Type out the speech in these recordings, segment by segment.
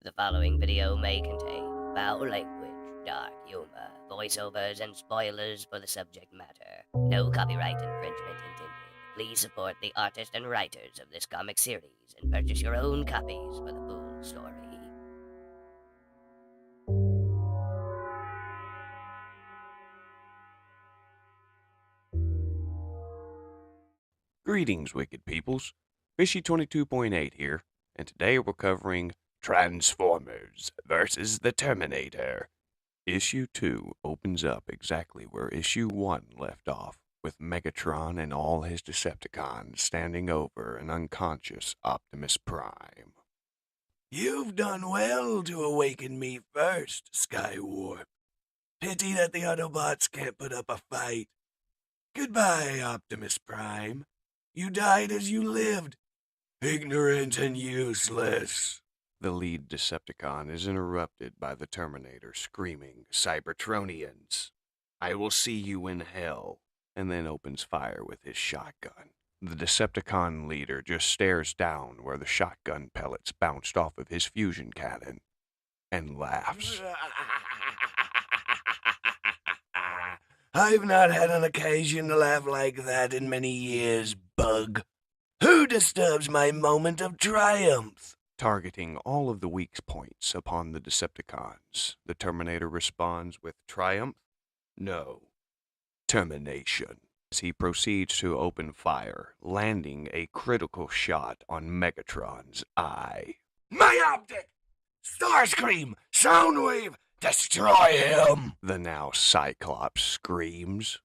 The following video may contain foul language, dark humor, voiceovers, and spoilers for the subject matter. No copyright infringement intended. Please support the artist and writers of this comic series and purchase your own copies for the full story. Greetings, wicked peoples. Fishie 22.8 here, and today we're covering Transformers versus the Terminator. Issue 2 opens up exactly where Issue 1 left off, with Megatron and all his Decepticons standing over an unconscious Optimus Prime. You've done well to awaken me first, Skywarp. Pity that the Autobots can't put up a fight. Goodbye, Optimus Prime. You died as you lived, ignorant and useless. The lead Decepticon is interrupted by the Terminator screaming, "Cybertronians, I will see you in hell," and then opens fire with his shotgun. The Decepticon leader just stares down where the shotgun pellets bounced off of his fusion cannon and laughs. I've not had an occasion to laugh like that in many years, Bug. Who disturbs my moment of triumph? Targeting all of the weak points upon the Decepticons, the Terminator responds with triumph? No. Termination. As he proceeds to open fire, landing a critical shot on Megatron's eye. My optic! Starscream! Soundwave! Destroy him! The now Cyclops screams.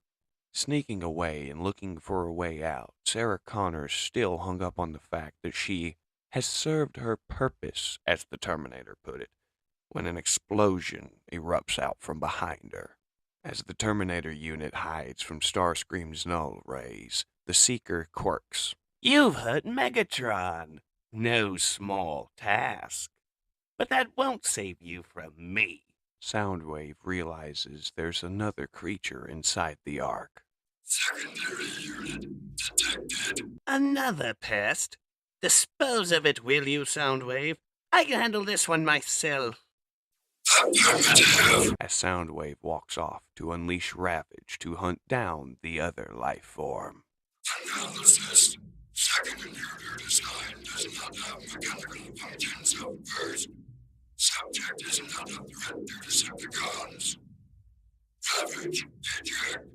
Sneaking away and looking for a way out, Sarah Connor still hung up on the fact that she has served her purpose, as the Terminator put it, when an explosion erupts out from behind her. As the Terminator unit hides from Starscream's null rays, the Seeker quirks. You've hurt Megatron. No small task. But that won't save you from me. Soundwave realizes there's another creature inside the Ark. Secondary unit detected. Another pest? Dispose of it, will you, Soundwave? I can handle this one myself. Affirmative. As Soundwave walks off to unleash Ravage to hunt down the other life form. Analysis. Second inhibitor design does not have mechanical functions of birth. Subject is not a threat to Decepticons. Ravage, eject.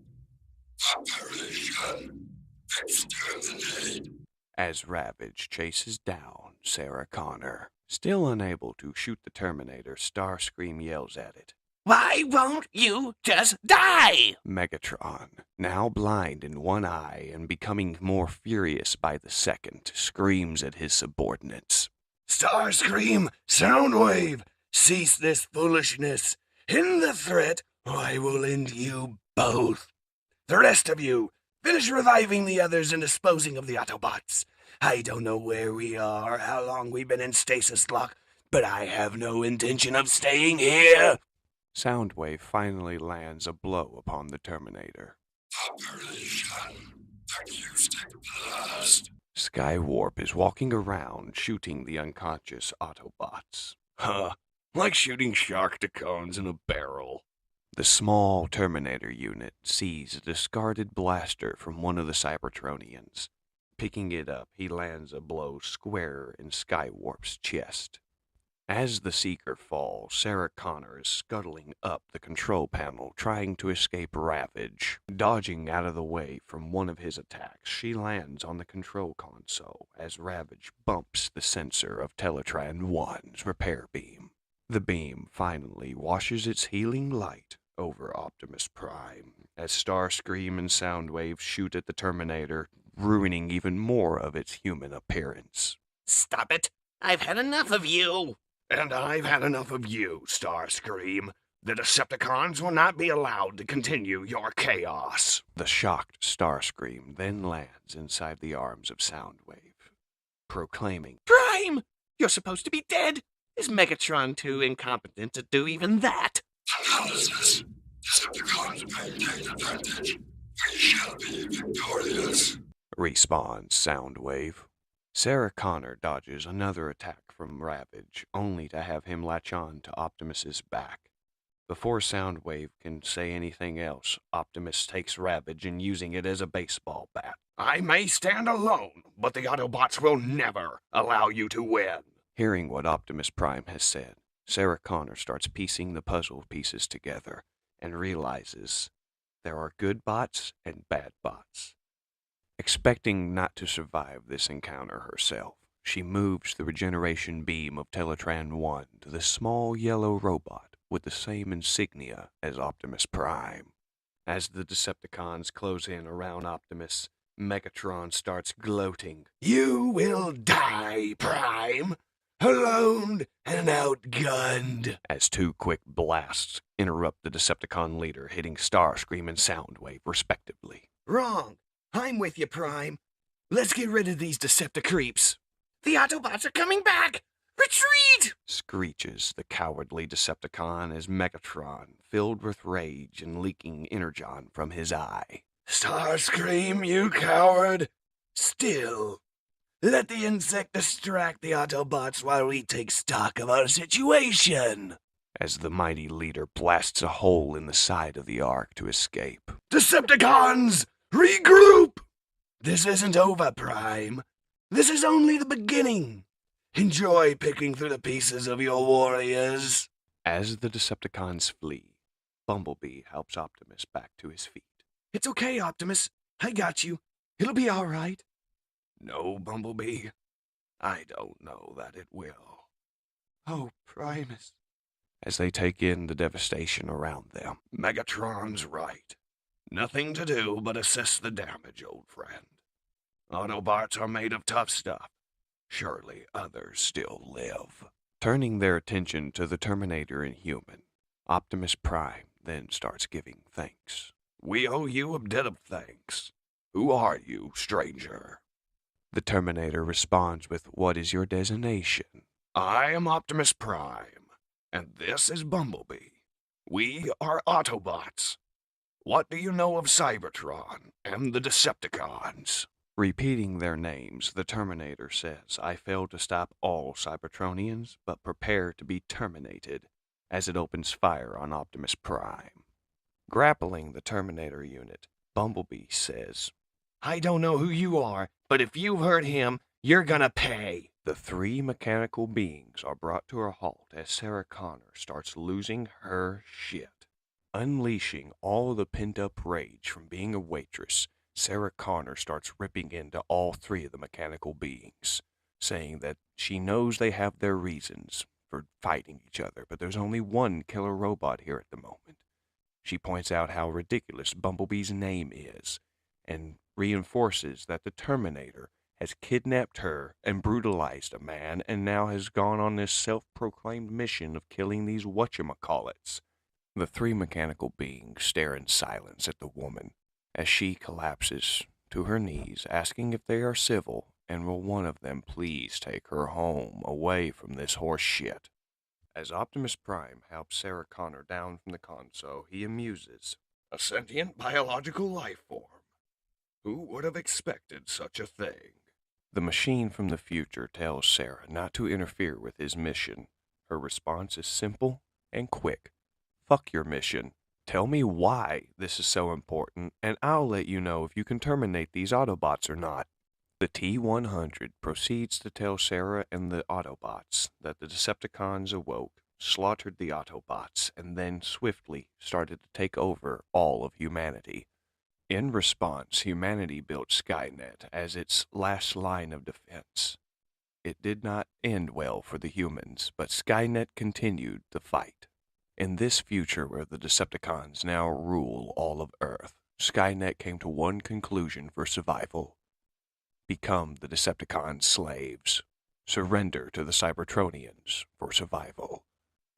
Operation. Exterminate. As Ravage chases down Sarah Connor. Still unable to shoot the Terminator, Starscream yells at it. Why won't you just die? Megatron, now blind in one eye and becoming more furious by the second, screams at his subordinates. Starscream, Soundwave, cease this foolishness. In the threat, or I will end you both. The rest of you, finish reviving the others and disposing of the Autobots. I don't know where we are, how long we've been in stasis lock, but I have no intention of staying here. Soundwave finally lands a blow upon the Terminator. Operation Acoustic Blast. Skywarp is walking around shooting the unconscious Autobots. Huh, like shooting Sharkticons in a barrel. The small Terminator unit sees a discarded blaster from one of the Cybertronians. Picking it up, he lands a blow square in Skywarp's chest. As the Seeker falls, Sarah Connor is scuttling up the control panel, trying to escape Ravage. Dodging out of the way from one of his attacks, she lands on the control console as Ravage bumps the sensor of Teletran 1's repair beam. The beam finally washes its healing light over Optimus Prime, as Starscream and Soundwave shoot at the Terminator, ruining even more of its human appearance. Stop it! I've had enough of you! And I've had enough of you, Starscream. The Decepticons will not be allowed to continue your chaos. The shocked Starscream then lands inside the arms of Soundwave, proclaiming, Prime! You're supposed to be dead! Is Megatron too incompetent to do even that? Analysis. Decepticons maintain advantage. We shall be victorious. Respawns Soundwave. Sarah Connor dodges another attack from Ravage, only to have him latch on to Optimus's back. Before Soundwave can say anything else, Optimus takes Ravage and using it as a baseball bat. I may stand alone, but the Autobots will never allow you to win. Hearing what Optimus Prime has said, Sarah Connor starts piecing the puzzle pieces together and realizes there are good bots and bad bots. Expecting not to survive this encounter herself, she moves the regeneration beam of Teletran 1 to the small yellow robot with the same insignia as Optimus Prime. As the Decepticons close in around Optimus, Megatron starts gloating. You will die, Prime, alone and outgunned. As two quick blasts interrupt the Decepticon leader, hitting Starscream and Soundwave respectively. Wrong. I'm with you, Prime. Let's get rid of these Decepticreeps. The Autobots are coming back! Retreat! Screeches the cowardly Decepticon as Megatron, filled with rage and leaking energon from his eye. Starscream, you coward! Still, let the insect distract the Autobots while we take stock of our situation. As the mighty leader blasts a hole in the side of the Ark to escape. Decepticons, regroup! This isn't over, Prime. This is only the beginning. Enjoy picking through the pieces of your warriors. As the Decepticons flee, Bumblebee helps Optimus back to his feet. It's okay, Optimus. I got you. It'll be all right. No, Bumblebee. I don't know that it will. Oh, Primus. As they take in the devastation around them. Megatron's right. Nothing to do but assess the damage, old friend. Autobots are made of tough stuff. Surely others still live. Turning their attention to the Terminator and human, Optimus Prime then starts giving thanks. We owe you a debt of thanks. Who are you, stranger? The Terminator responds with, "What is your designation?" I am Optimus Prime, and this is Bumblebee. We are Autobots. What do you know of Cybertron and the Decepticons? Repeating their names, the Terminator says, "I failed to stop all Cybertronians, but prepare to be terminated," as it opens fire on Optimus Prime. Grappling the Terminator unit, Bumblebee says, I don't know who you are, but if you hurt him, you're gonna pay. The three mechanical beings are brought to a halt as Sarah Connor starts losing her shit. Unleashing all the pent-up rage from being a waitress, Sarah Connor starts ripping into all three of the mechanical beings, saying that she knows they have their reasons for fighting each other, but there's only one killer robot here at the moment. She points out how ridiculous Bumblebee's name is, and reinforces that the Terminator has kidnapped her and brutalized a man, and now has gone on this self-proclaimed mission of killing these whatchamacallits. The three mechanical beings stare in silence at the woman, as she collapses to her knees, asking if they are civil, and will one of them please take her home, away from this horse shit. As Optimus Prime helps Sarah Connor down from the console, he amuses. A sentient biological life form. Who would have expected such a thing? The machine from the future tells Sarah not to interfere with his mission. Her response is simple and quick. Fuck your mission. Tell me why this is so important, and I'll let you know if you can terminate these Autobots or not. The T-100 proceeds to tell Sarah and the Autobots that the Decepticons awoke, slaughtered the Autobots, and then swiftly started to take over all of humanity. In response, humanity built Skynet as its last line of defense. It did not end well for the humans, but Skynet continued the fight. In this future where the Decepticons now rule all of Earth, Skynet came to one conclusion for survival. Become the Decepticons' slaves. Surrender to the Cybertronians for survival.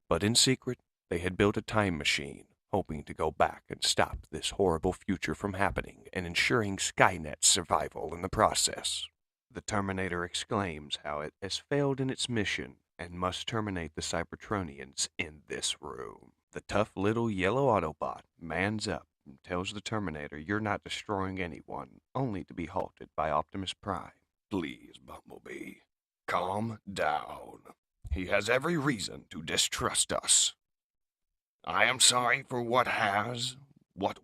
But in secret, they had built a time machine, hoping to go back and stop this horrible future from happening and ensuring Skynet's survival in the process. The Terminator exclaims how it has failed in its mission and must terminate the Cybertronians in this room. The tough little yellow Autobot mans up and tells the Terminator, "You're not destroying anyone," only to be halted by Optimus Prime. Please, Bumblebee. Calm down. He has every reason to distrust us. I am sorry for what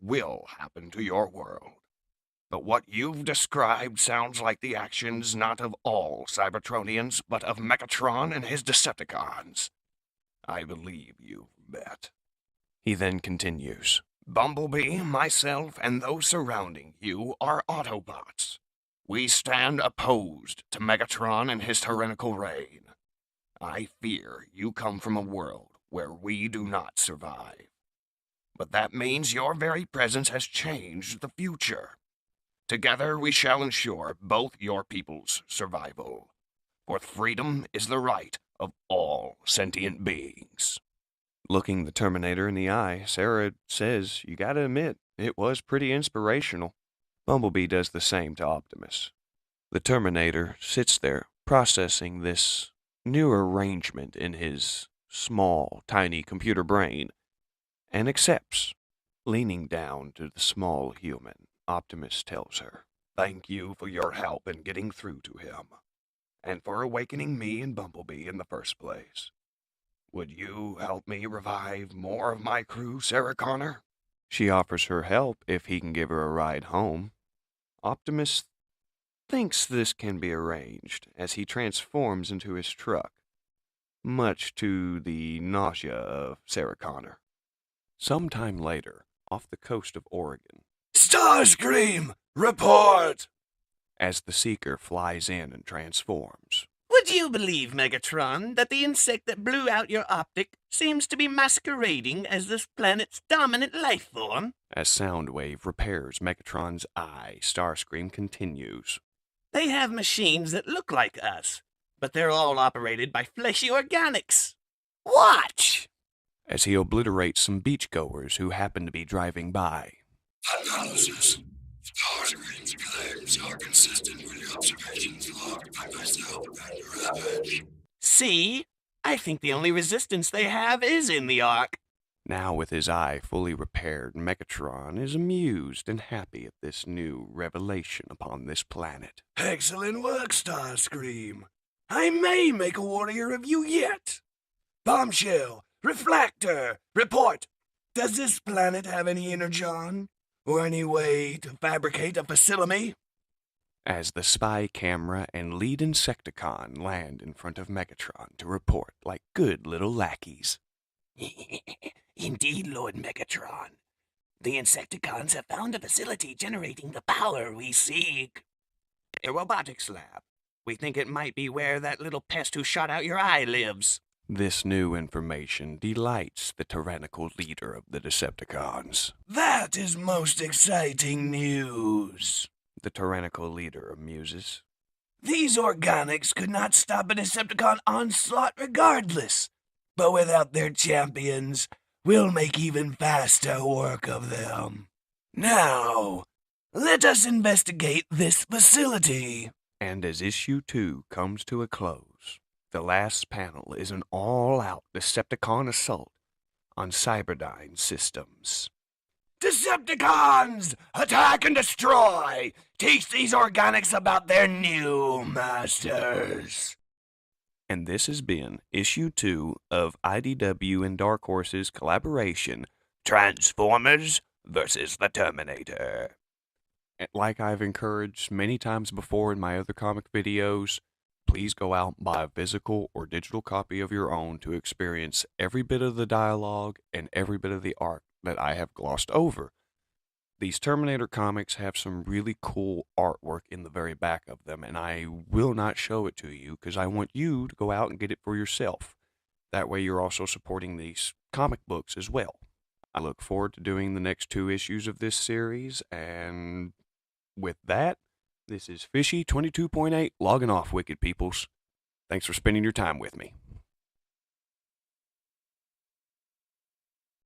will happen to your world. But what you've described sounds like the actions not of all Cybertronians, but of Megatron and his Decepticons. I believe you've met. He then continues. Bumblebee, myself, and those surrounding you are Autobots. We stand opposed to Megatron and his tyrannical reign. I fear you come from a world where we do not survive. But that means your very presence has changed the future. Together we shall ensure both your people's survival. For freedom is the right of all sentient beings. Looking the Terminator in the eye, Sarah says, you gotta admit, it was pretty inspirational. Bumblebee does the same to Optimus. The Terminator sits there, processing this new arrangement in his small, tiny computer brain, and accepts, leaning down to the small human. Optimus tells her, thank you for your help in getting through to him, and for awakening me and Bumblebee in the first place. Would you help me revive more of my crew, Sarah Connor? She offers her help if he can give her a ride home. Optimus thinks this can be arranged as he transforms into his truck, much to the nausea of Sarah Connor. Sometime later, off the coast of Oregon, Starscream, report! As the Seeker flies in and transforms. Would you believe, Megatron, that the insect that blew out your optic seems to be masquerading as this planet's dominant life form? As Soundwave repairs Megatron's eye, Starscream continues. They have machines that look like us, but they're all operated by fleshy organics. Watch! As he obliterates some beachgoers who happen to be driving by. Analysis. Starscream's claims are consistent with the observations logged by myself and Ravage. See? I think the only resistance they have is in the Ark. Now with his eye fully repaired, Megatron is amused and happy at this new revelation upon this planet. Excellent work, Starscream. I may make a warrior of you yet. Bombshell, Reflector, report. Does this planet have any energon? Or any way to fabricate a facility? As the spy camera and lead Insecticon land in front of Megatron to report like good little lackeys. Indeed, Lord Megatron. The Insecticons have found a facility generating the power we seek. A robotics lab. We think it might be where that little pest who shot out your eye lives. This new information delights the tyrannical leader of the Decepticons. That is most exciting news. The tyrannical leader amuses. These organics could not stop a Decepticon onslaught regardless. But without their champions, we'll make even faster work of them. Now, let us investigate this facility. And as issue 2 comes to a close, the last panel is an all-out Decepticon assault on Cyberdyne systems. Decepticons! Attack and destroy! Teach these organics about their new masters! And this has been issue 2 of IDW and Darkhorse's collaboration, Transformers vs. the Terminator. And like I've encouraged many times before in my other comic videos, please go out and buy a physical or digital copy of your own to experience every bit of the dialogue and every bit of the art that I have glossed over. These Terminator comics have some really cool artwork in the very back of them, and I will not show it to you because I want you to go out and get it for yourself. That way you're also supporting these comic books as well. I look forward to doing the next 2 issues of this series, and with that, this is Fishie 22.8 logging off, wicked peoples. Thanks for spending your time with me.